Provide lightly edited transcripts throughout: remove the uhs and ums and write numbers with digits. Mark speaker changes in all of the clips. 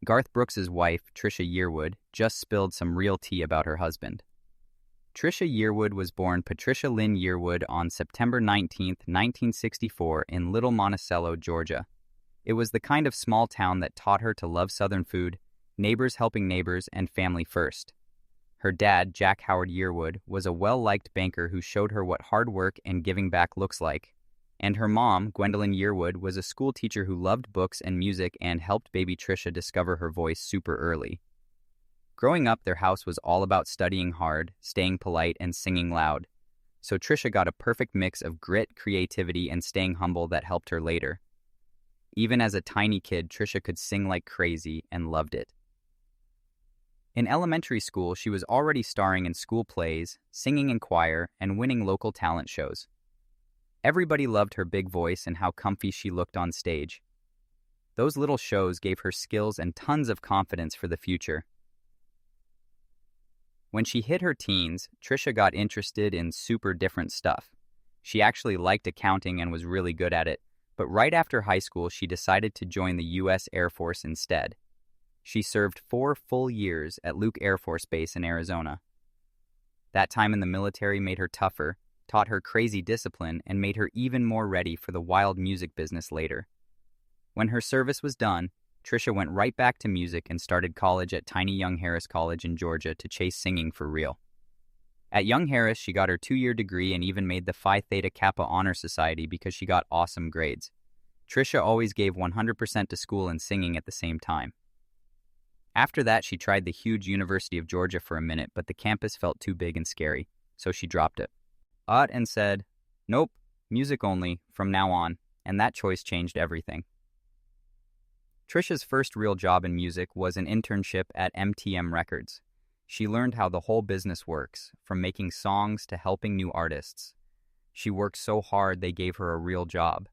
Speaker 1: Garth Brooks's wife, Trisha Yearwood, just spilled some real tea about her husband. Trisha Yearwood was born Patricia Lynn Yearwood on September 19, 1964, in Little Monticello, Georgia. It was the kind of small town that taught her to love Southern food, neighbors helping neighbors, and family first. Her dad, Jack Howard Yearwood, was a well-liked banker who showed her what hard work and giving back looks like. And her mom, Gwendolyn Yearwood, was a school teacher who loved books and music and helped baby Trisha discover her voice super early. Growing up, their house was all about studying hard, staying polite, and singing loud. So Trisha got a perfect mix of grit, creativity, and staying humble that helped her later. Even as a tiny kid, Trisha could sing like crazy and loved it. In elementary school, she was already starring in school plays, singing in choir, and winning local talent shows. Everybody loved her big voice and how comfy she looked on stage. Those little shows gave her skills and tons of confidence for the future. When she hit her teens, Trisha got interested in super different stuff. She actually liked accounting and was really good at it, but right after high school, she decided to join the U.S. Air Force instead. She served 4 full years at Luke Air Force Base in Arizona. That time in the military made her tougher, taught her crazy discipline, and made her even more ready for the wild music business later. When her service was done, Trisha went right back to music and started college at Tiny Young Harris College in Georgia to chase singing for real. At Young Harris, she got her 2-year degree and even made the Phi Theta Kappa Honor Society because she got awesome grades. Trisha always gave 100% to school and singing at the same time. After that, she tried the huge University of Georgia for a minute, but the campus felt too big and scary, so she dropped it. And said, "Nope, music only, from now on," and that choice changed everything. Trisha's first real job in music was an internship at MTM Records. She learned how the whole business works, from making songs to helping new artists. She worked so hard they gave her a real job,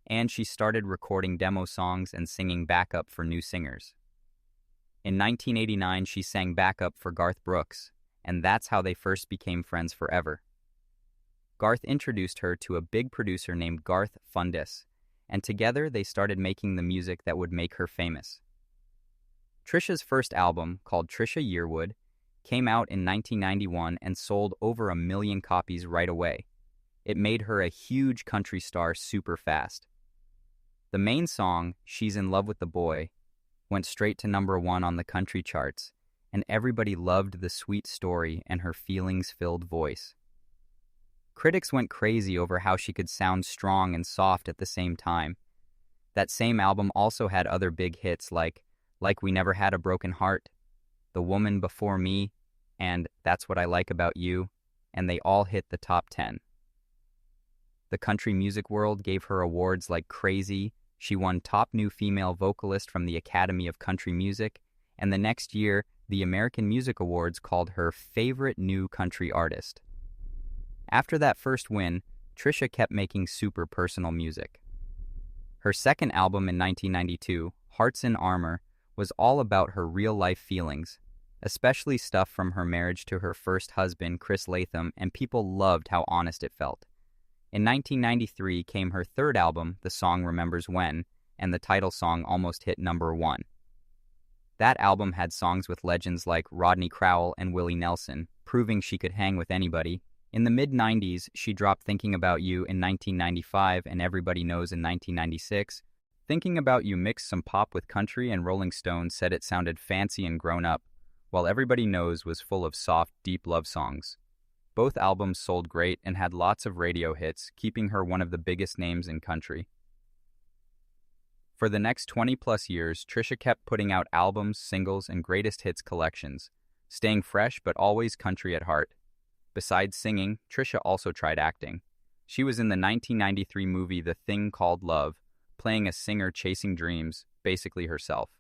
Speaker 1: and she started recording demo songs and singing backup for new singers. In 1989, she sang backup for Garth Brooks, and that's how they first became friends forever. Garth introduced her to a big producer named Garth Fundis, and together they started making the music that would make her famous. Trisha's first album, called Trisha Yearwood, came out in 1991 and sold over 1 million copies right away. It made her a huge country star super fast. The main song, She's in Love with the Boy, went straight to #1 on the country charts, and everybody loved the sweet story and her feelings-filled voice. Critics went crazy over how she could sound strong and soft at the same time. That same album also had other big hits like We Never Had a Broken Heart, The Woman Before Me, and That's What I Like About You, and they all hit the top 10. The country music world gave her awards like crazy. She won Top New Female Vocalist from the Academy of Country Music, and the next year, the American Music Awards called her Favorite New Country Artist. After that first win, Trisha kept making super personal music. Her second album in 1992, Hearts in Armor, was all about her real-life feelings, especially stuff from her marriage to her first husband, Chris Latham, and people loved how honest it felt. In 1993 came her third album, The Song Remembers When, and the title song almost hit #1. That album had songs with legends like Rodney Crowell and Willie Nelson, proving she could hang with anybody. In the mid-90s, she dropped Thinking About You in 1995 and Everybody Knows in 1996. Thinking About You mixed some pop with country, and Rolling Stone said it sounded fancy and grown up, while Everybody Knows was full of soft, deep love songs. Both albums sold great and had lots of radio hits, keeping her one of the biggest names in country. For the next 20-plus years, Trisha kept putting out albums, singles, and greatest hits collections, staying fresh but always country at heart. Besides singing, Trisha also tried acting. She was in the 1993 movie The Thing Called Love, playing a singer chasing dreams, basically herself.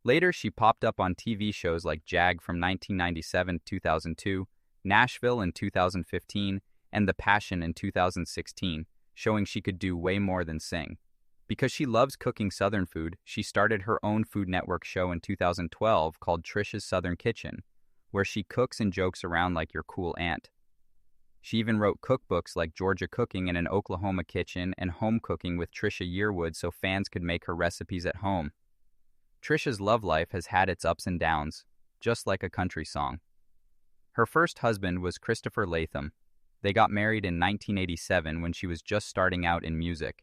Speaker 1: Later, she popped up on TV shows like Jag from 1997 to 2002, Nashville in 2015, and The Passion in 2016, showing she could do way more than sing. Because she loves cooking Southern food, she started her own Food Network show in 2012 called Trisha's Southern Kitchen, where she cooks and jokes around like your cool aunt. She even wrote cookbooks like Georgia Cooking in an Oklahoma Kitchen and Home Cooking with Trisha Yearwood so fans could make her recipes at home. Trisha's love life has had its ups and downs, just like a country song. Her first husband was Christopher Latham. They got married in 1987 when she was just starting out in music.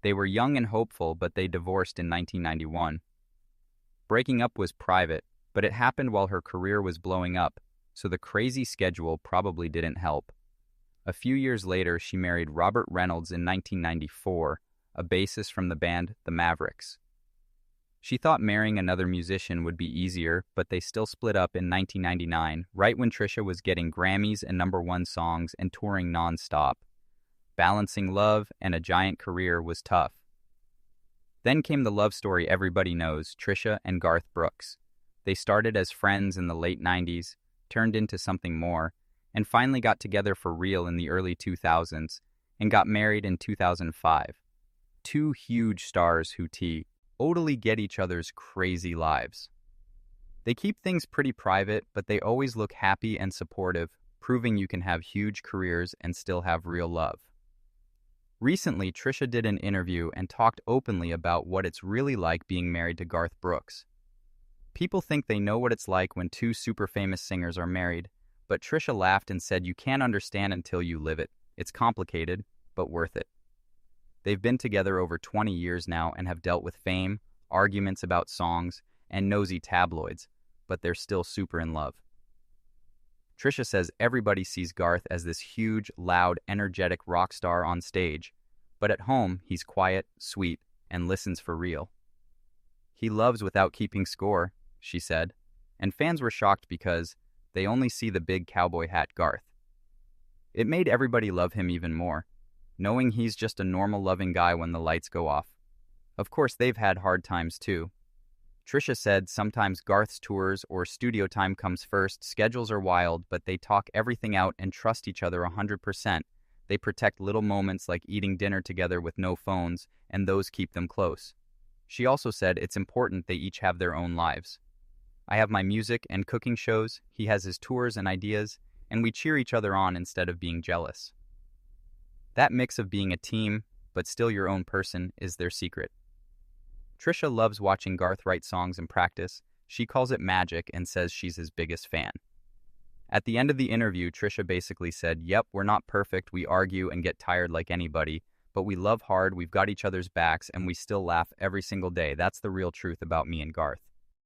Speaker 1: They were young and hopeful, but they divorced in 1991. Breaking up was private, but it happened while her career was blowing up, so the crazy schedule probably didn't help. A few years later, she married Robert Reynolds in 1994, a bassist from the band The Mavericks. She thought marrying another musician would be easier, but they still split up in 1999, right when Trisha was getting Grammys and #1 songs and touring non-stop. Balancing love and a giant career was tough. Then came the love story everybody knows, Trisha and Garth Brooks. They started as friends in the late 90s, turned into something more, and finally got together for real in the early 2000s, and got married in 2005. Two huge stars who totally get each other's crazy lives. They keep things pretty private, but they always look happy and supportive, proving you can have huge careers and still have real love. Recently, Trisha did an interview and talked openly about what it's really like being married to Garth Brooks. People think they know what it's like when two super famous singers are married, but Trisha laughed and said you can't understand until you live it. It's complicated, but worth it. They've been together over 20 years now and have dealt with fame, arguments about songs, and nosy tabloids, but they're still super in love. Trisha says everybody sees Garth as this huge, loud, energetic rock star on stage, but at home he's quiet, sweet, and listens for real. He loves without keeping score, she said, and fans were shocked because they only see the big cowboy hat Garth. It made everybody love him even more, knowing he's just a normal loving guy when the lights go off. Of course, they've had hard times too. Trisha said sometimes Garth's tours or studio time comes first, schedules are wild, but they talk everything out and trust each other 100%. They protect little moments like eating dinner together with no phones, and those keep them close. She also said it's important they each have their own lives. I have my music and cooking shows, he has his tours and ideas, and we cheer each other on instead of being jealous. That mix of being a team, but still your own person, is their secret. Trisha loves watching Garth write songs and practice. She calls it magic and says she's his biggest fan. At the end of the interview, Trisha basically said, "Yep, we're not perfect, we argue and get tired like anybody, but we love hard, we've got each other's backs, and we still laugh every single day. That's the real truth about me and Garth."